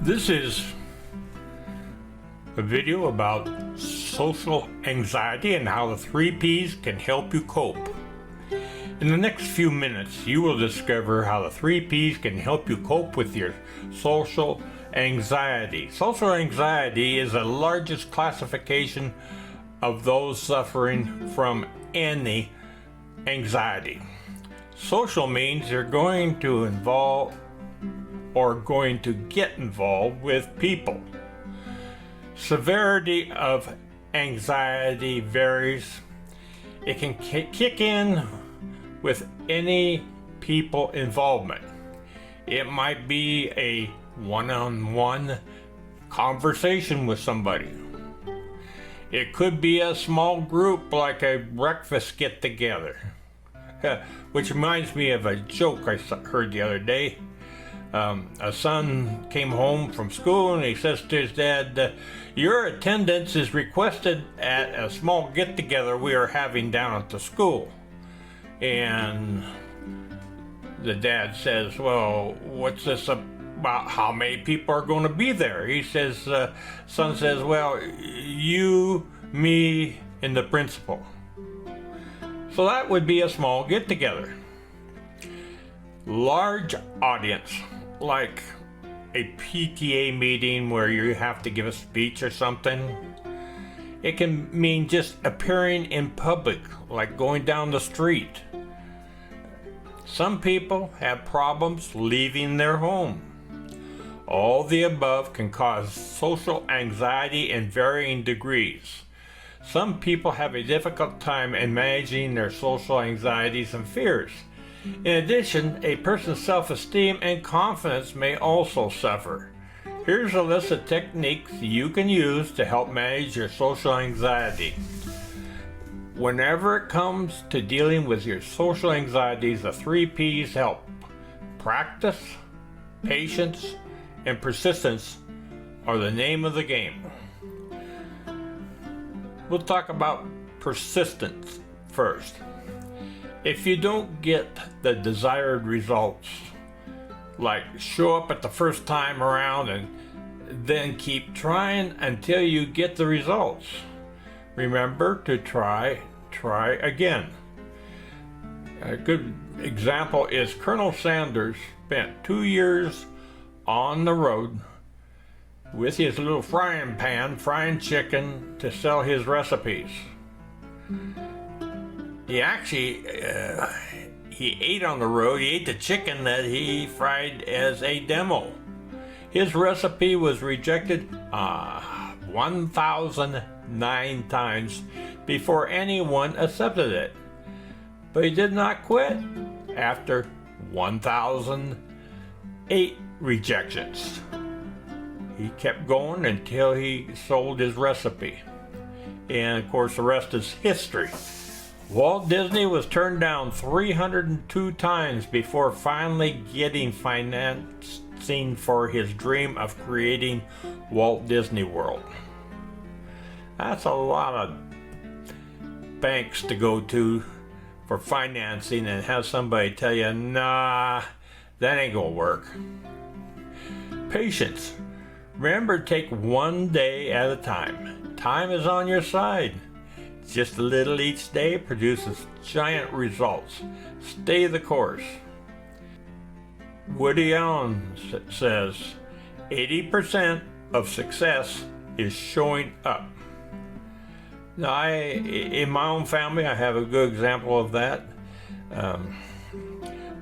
This is a video about social anxiety and how the 3 P's can help you cope. In the next few minutes, you will discover how the 3 P's can help you cope with your social anxiety. Social anxiety is the largest classification of those suffering from any anxiety. Social means you're going to get involved with people. Severity of anxiety varies. It can kick in with any people involvement. It might be a one-on-one conversation with somebody. It could be a small group like a breakfast get-together. Which reminds me of a joke I heard the other day. A son came home from school and he says to his dad, "Your attendance is requested at a small get-together we are having down at the school." And the dad says, "Well, what's this about? How many people are going to be there?" He says, son says, "Well, you, me, and the principal." So that would be a small get-together. Large audience, like a PTA meeting where you have to give a speech or something. It can mean just appearing in public, like going down the street. Some people have problems leaving their home. All the above can cause social anxiety in varying degrees. Some people have a difficult time in managing their social anxieties and fears. In addition, a person's self-esteem and confidence may also suffer. Here's a list of techniques you can use to help manage your social anxiety. Whenever it comes to dealing with your social anxieties, the 3 P's help. Practice, patience, and persistence are the name of the game. We'll talk about persistence first. If you don't get the desired results, like show up at the first time around and then keep trying until you get the results. Remember to try again. A good example is Colonel Sanders spent 2 years on the road with his little frying pan frying chicken to sell his recipes. He actually he ate on the road. He ate the chicken that he fried as a demo. His recipe was rejected 1,009 times before anyone accepted it. But he did not quit after 1,008 rejections. He kept going until he sold his recipe. And of course, the rest is history. Walt Disney was turned down 302 times before finally getting financing for his dream of creating Walt Disney World. That's a lot of banks to go to for financing and have somebody tell you, "Nah, that ain't gonna work." Patience. Remember, take one day at a time. Time is on your side. Just a little each day produces giant results. Stay the course. Woody Allen says, 80% of success is showing up. Now, in my own family, I have a good example of that.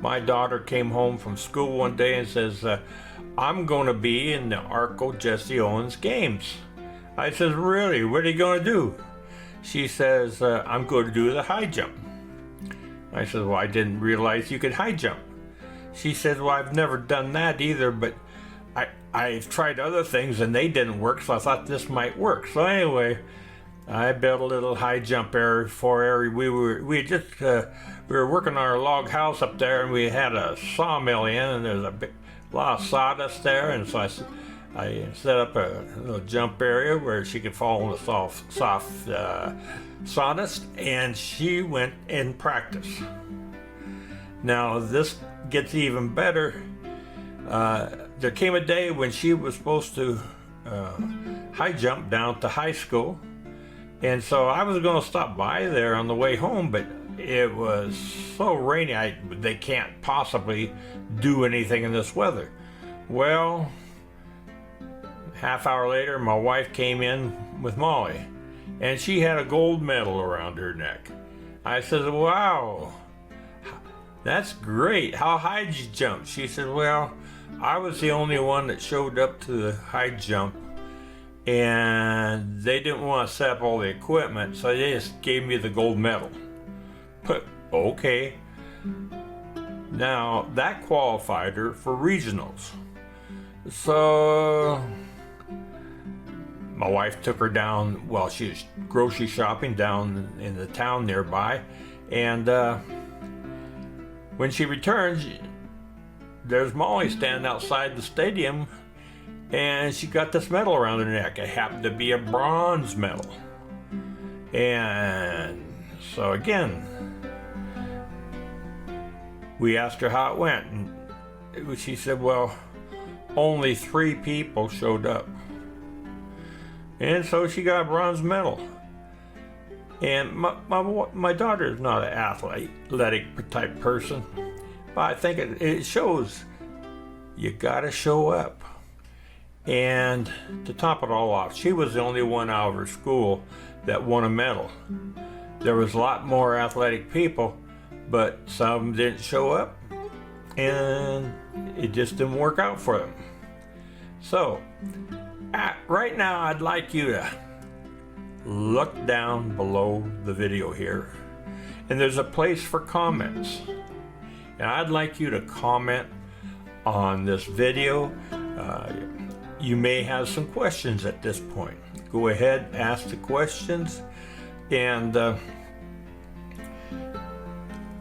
My daughter came home from school one day and says, "I'm going to be in the Arco Jesse Owens games." I says, "Really? What are you going to do?" She says, "I'm going to do the high jump." I said, "Well, I didn't realize you could high jump." She said, "Well, I've never done that either, but I've tried other things and they didn't work, so I thought this might work." So anyway, I built a little high jump area we were working on our log house up there, and we had a sawmill in, and there's a lot of sawdust there, and so I set up a little jump area where she could fall on the soft sawdust, and she went in practice. Now this gets even better. There came a day when she was supposed to high jump down to high school, and so I was going to stop by there on the way home, but it was so rainy they can't possibly do anything in this weather. Well, half hour later, my wife came in with Molly, and she had a gold medal around her neck. I said, "Wow, that's great. How high did you jump?" She said, "Well, I was the only one that showed up to the high jump, and they didn't want to set up all the equipment, so they just gave me the gold medal." But okay. Now, that qualified her for regionals. So my wife took her down while she was grocery shopping down in the town nearby, and when she returns, there's Molly standing outside the stadium, and she got this medal around her neck. It happened to be a bronze medal. And so again, we asked her how it went, and she said, "Well, only 3 people showed up." And so she got a bronze medal. And my daughter is not an athletic type person, but I think it shows you gotta show up. And to top it all off, she was the only one out of her school that won a medal. There was a lot more athletic people, but some didn't show up, and it just didn't work out for them. So, right now, I'd like you to look down below the video here, and there's a place for comments. And I'd like you to comment on this video. You may have some questions at this point. Go ahead, ask the questions, and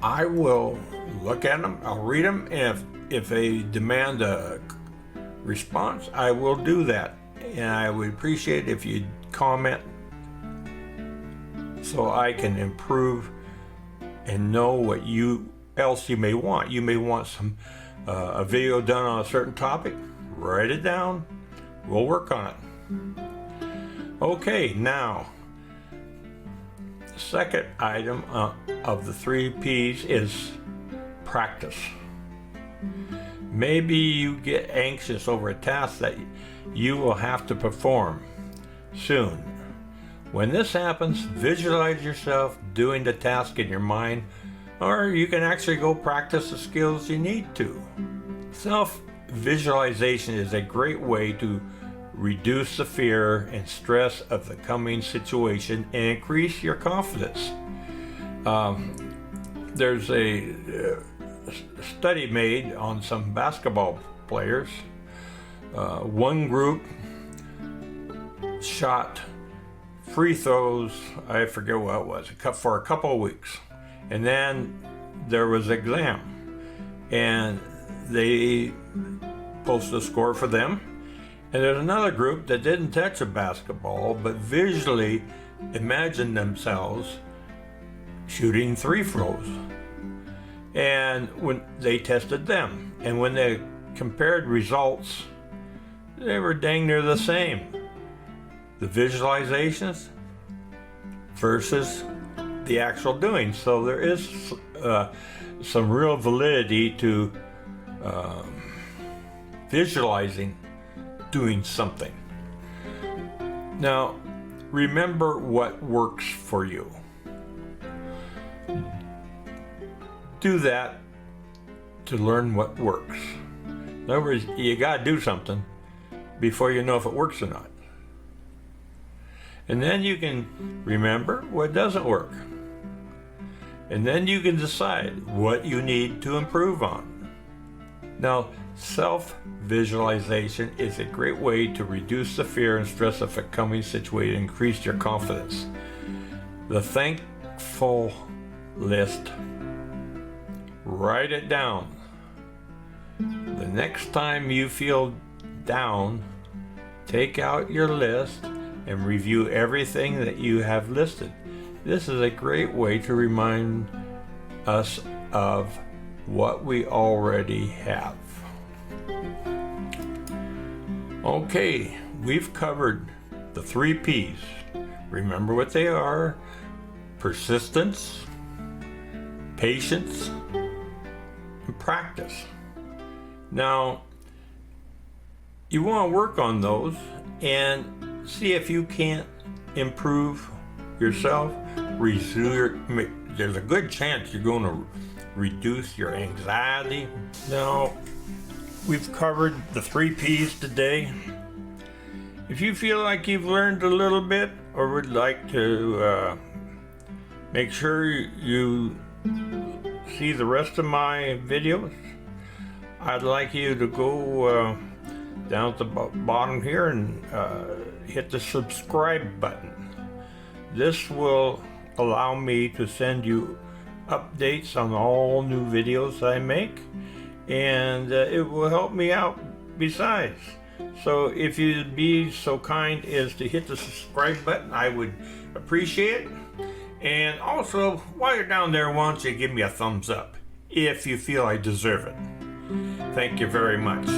I will look at them, I'll read them, and if they demand a response, I will do that. And I would appreciate it if you'd comment so I can improve and know what else you may want. You may want a video done on a certain topic. Write it down. We'll work on it. Okay, now, the second item of the 3 P's is practice. Maybe you get anxious over a task that you will have to perform soon. When this happens, visualize yourself doing the task in your mind, or you can actually go practice the skills you need to. Self-visualization is a great way to reduce the fear and stress of the coming situation and increase your confidence. There's a study made on some basketball players. One group shot free throws, I forget what it was, for a couple of weeks. And then there was an exam, and they posted a score for them. And there's another group that didn't touch a basketball, but visually imagined themselves shooting free throws. And when they tested them, and when they compared results, they were dang near the same. The visualizations versus the actual doing. So there is some real validity to visualizing doing something. Now, remember what works for you. Do that to learn what works. In other words, you gotta do something before you know if it works or not. And then you can remember what doesn't work. And then you can decide what you need to improve on. Now, self-visualization is a great way to reduce the fear and stress of a coming situation and increase your confidence. The thankful list. Write it down. The next time you feel down, take out your list and review everything that you have listed. This is a great way to remind us of what we already have. Okay, we've covered the 3 P's. Remember what they are: persistence, patience, and practice. Now, you want to work on those and see if you can't improve yourself. There's a good chance you're going to reduce your anxiety. Now, we've covered the 3 P's today. If you feel like you've learned a little bit or would like to make sure you see the rest of my videos, I'd like you to go down at the bottom here and hit the subscribe button. This will allow me to send you updates on all new videos I make, and it will help me out besides. So if you'd be so kind as to hit the subscribe button, I would appreciate it. And also, while you're down there, why don't you give me a thumbs up if you feel I deserve it. Thank you very much.